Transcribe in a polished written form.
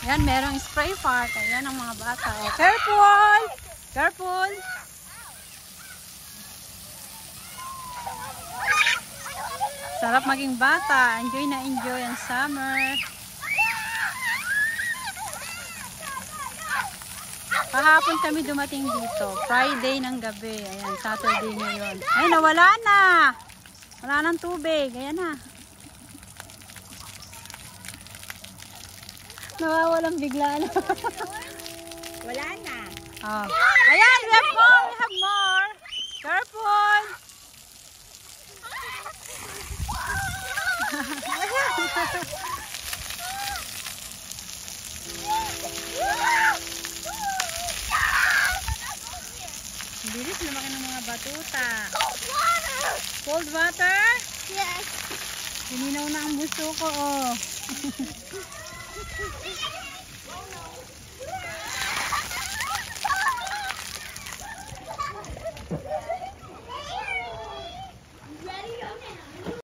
Yan, merong spray park. Ayan ang mga bata. Oh, careful! Careful! Sarap maging bata. Enjoy na enjoy ang summer. Kahapon kami dumating dito. Friday ng gabi. Ayan, Saturday ngayon. Ay, nawala na! Wala nang tubig. Ayan na. Nawawalang bigla na. Wala na. Oh. Ayan, we have more. We have more. Careful. Bilis lumaki ng mga batuta. Cold water? Yes. Hininaw na ang buso ko, oh.